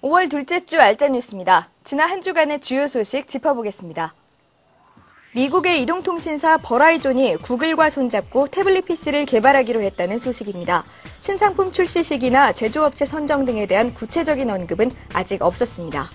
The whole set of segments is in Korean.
5월 둘째 주 알짜 뉴스입니다. 지난 한 주간의 주요 소식 짚어보겠습니다. 미국의 이동통신사 버라이존이 구글과 손잡고 태블릿 PC를 개발하기로 했다는 소식입니다. 신상품 출시 시기나 제조업체 선정 등에 대한 구체적인 언급은 아직 없었습니다.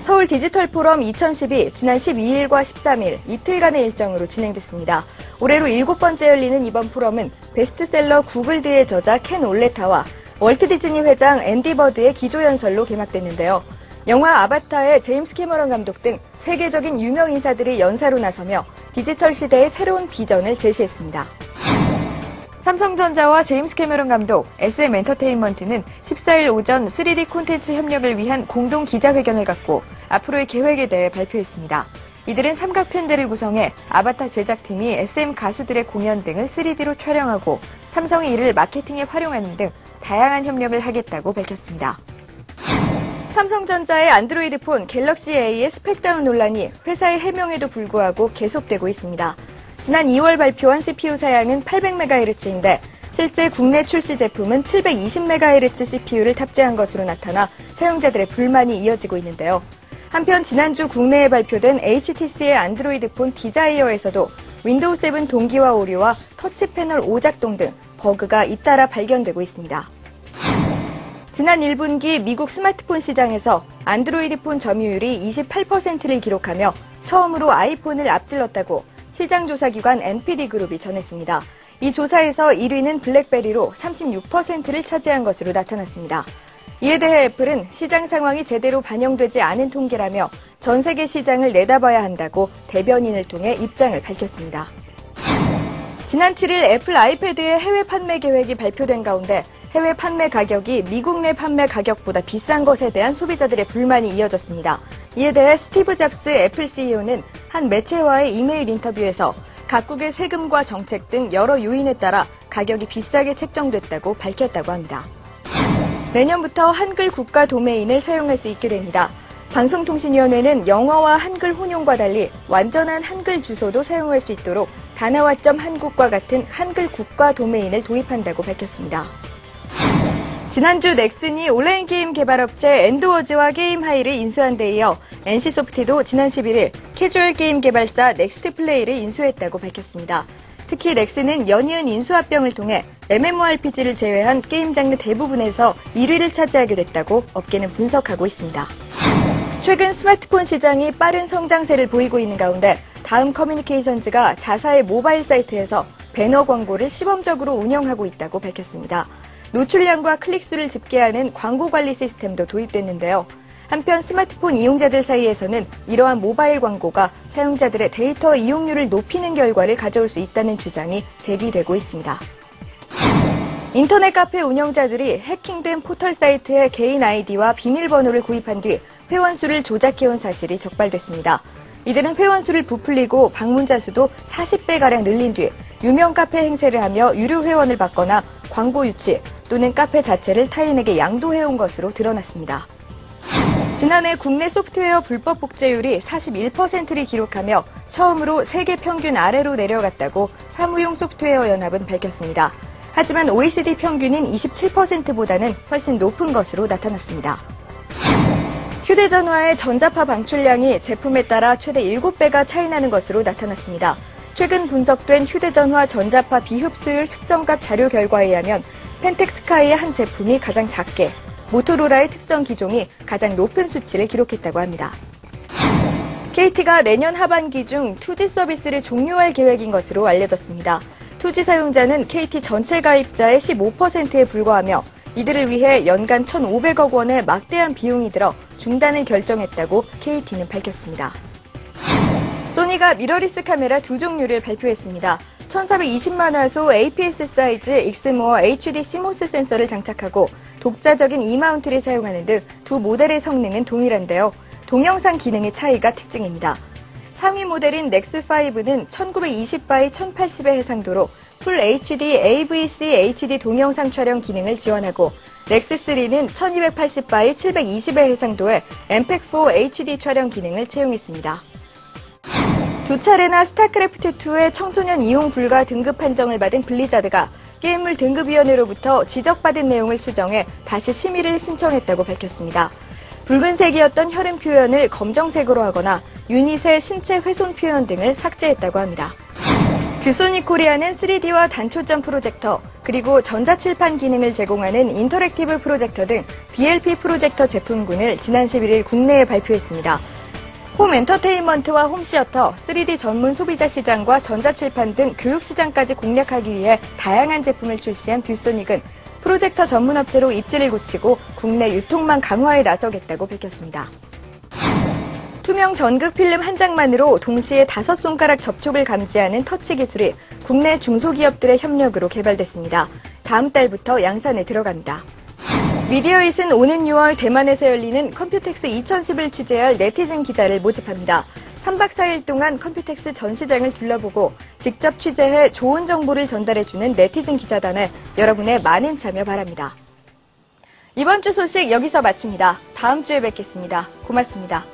서울 디지털 포럼 2012 지난 12일과 13일 이틀간의 일정으로 진행됐습니다. 올해로 7번째 열리는 이번 포럼은 베스트셀러 구글드의 저자 켄 올레타와 월트 디즈니 회장 앤디 버드의 기조연설로 개막됐는데요. 영화 아바타의 제임스 캐머런 감독 등 세계적인 유명 인사들이 연사로 나서며 디지털 시대의 새로운 비전을 제시했습니다. 삼성전자와 제임스 캐머런 감독, SM엔터테인먼트는 14일 오전 3D 콘텐츠 협력을 위한 공동 기자회견을 갖고 앞으로의 계획에 대해 발표했습니다. 이들은 삼각팬들을 구성해 아바타 제작팀이 SM 가수들의 공연 등을 3D로 촬영하고 삼성이 이를 마케팅에 활용하는 등 다양한 협력을 하겠다고 밝혔습니다. 삼성전자의 안드로이드 폰 갤럭시 A의 스펙다운 논란이 회사의 해명에도 불구하고 계속되고 있습니다. 지난 2월 발표한 CPU 사양은 800MHz인데 실제 국내 출시 제품은 720MHz CPU를 탑재한 것으로 나타나 사용자들의 불만이 이어지고 있는데요. 한편 지난주 국내에 발표된 HTC의 안드로이드 폰 디자이어에서도 윈도우 7 동기화 오류와 터치 패널 오작동 등 버그가 잇따라 발견되고 있습니다. 지난 1분기 미국 스마트폰 시장에서 안드로이드 폰 점유율이 28%를 기록하며 처음으로 아이폰을 앞질렀다고 시장조사기관 NPD그룹이 전했습니다. 이 조사에서 1위는 블랙베리로 36%를 차지한 것으로 나타났습니다. 이에 대해 애플은 시장 상황이 제대로 반영되지 않은 통계라며 전 세계 시장을 내다봐야 한다고 대변인을 통해 입장을 밝혔습니다. 지난 7일 애플 아이패드의 해외 판매 계획이 발표된 가운데 해외 판매 가격이 미국 내 판매 가격보다 비싼 것에 대한 소비자들의 불만이 이어졌습니다. 이에 대해 스티브 잡스 애플 CEO는 한 매체와의 이메일 인터뷰에서 각국의 세금과 정책 등 여러 요인에 따라 가격이 비싸게 책정됐다고 밝혔다고 합니다. 내년부터 한글 국가 도메인을 사용할 수 있게 됩니다. 방송통신위원회는 영어와 한글 혼용과 달리 완전한 한글 주소도 사용할 수 있도록 다나와.한국과 같은 한글 국가 도메인을 도입한다고 밝혔습니다. 지난주 넥슨이 온라인 게임 개발업체 엔드워즈와 게임하이를 인수한 데 이어 NC소프트도 지난 11일 캐주얼 게임 개발사 넥스트플레이를 인수했다고 밝혔습니다. 특히 넥슨은 연이은 인수합병을 통해 MMORPG를 제외한 게임 장르 대부분에서 1위를 차지하게 됐다고 업계는 분석하고 있습니다. 최근 스마트폰 시장이 빠른 성장세를 보이고 있는 가운데 다음 커뮤니케이션즈가 자사의 모바일 사이트에서 배너 광고를 시범적으로 운영하고 있다고 밝혔습니다. 노출량과 클릭수를 집계하는 광고 관리 시스템도 도입됐는데요. 한편 스마트폰 이용자들 사이에서는 이러한 모바일 광고가 사용자들의 데이터 이용률을 높이는 결과를 가져올 수 있다는 주장이 제기되고 있습니다. 인터넷 카페 운영자들이 해킹된 포털 사이트의 개인 아이디와 비밀번호를 구입한 뒤 회원수를 조작해온 사실이 적발됐습니다. 이들은 회원수를 부풀리고 방문자 수도 40배가량 늘린 뒤 유명 카페 행세를 하며 유료 회원을 받거나 광고 유치 또는 카페 자체를 타인에게 양도해온 것으로 드러났습니다. 지난해 국내 소프트웨어 불법 복제율이 41%를 기록하며 처음으로 세계 평균 아래로 내려갔다고 사무용 소프트웨어 연합은 밝혔습니다. 하지만 OECD 평균인 27%보다는 훨씬 높은 것으로 나타났습니다. 휴대전화의 전자파 방출량이 제품에 따라 최대 7배가 차이나는 것으로 나타났습니다. 최근 분석된 휴대전화 전자파 비흡수율 측정값 자료 결과에 의하면 펜텍스카이의 한 제품이 가장 작게, 모토로라의 특정 기종이 가장 높은 수치를 기록했다고 합니다. KT가 내년 하반기 중 2G 서비스를 종료할 계획인 것으로 알려졌습니다. 2G 사용자는 KT 전체 가입자의 15%에 불과하며 이들을 위해 연간 1,500억 원의 막대한 비용이 들어 중단을 결정했다고 KT는 밝혔습니다. 소니가 미러리스 카메라 두 종류를 발표했습니다. 1420만 화소 APS 사이즈 익스모어 HD CMOS 센서를 장착하고 독자적인 E마운트를 사용하는 등 두 모델의 성능은 동일한데요. 동영상 기능의 차이가 특징입니다. 상위 모델인 넥스5는 1920x 1080의 해상도로 풀 HD AVC HD 동영상 촬영 기능을 지원하고 넥스3는 1280x 720의 해상도의 MPEG-4 HD 촬영 기능을 채용했습니다. 두 차례나 스타크래프트2의 청소년 이용 불가 등급 판정을 받은 블리자드가 게임물 등급위원회로부터 지적받은 내용을 수정해 다시 심의를 신청했다고 밝혔습니다. 붉은색이었던 혈흔 표현을 검정색으로 하거나 유닛의 신체 훼손 표현 등을 삭제했다고 합니다. 뷰소닉 코리아는 3D와 단초점 프로젝터, 그리고 전자칠판 기능을 제공하는 인터랙티브 프로젝터 등 DLP 프로젝터 제품군을 지난 11일 국내에 발표했습니다. 홈 엔터테인먼트와 홈시어터, 3D 전문 소비자 시장과 전자칠판 등 교육 시장까지 공략하기 위해 다양한 제품을 출시한 뷰소닉은 프로젝터 전문 업체로 입지를 굳히고 국내 유통망 강화에 나서겠다고 밝혔습니다. 투명 전극 필름 한 장만으로 동시에 5손가락 접촉을 감지하는 터치 기술이 국내 중소기업들의 협력으로 개발됐습니다. 다음 달부터 양산에 들어갑니다. 미디어잇은 오는 6월 대만에서 열리는 컴퓨텍스 2010을 취재할 네티즌 기자를 모집합니다. 3박 4일 동안 컴퓨텍스 전 시장을 둘러보고 직접 취재해 좋은 정보를 전달해주는 네티즌 기자단에 여러분의 많은 참여 바랍니다. 이번 주 소식 여기서 마칩니다. 다음 주에 뵙겠습니다. 고맙습니다.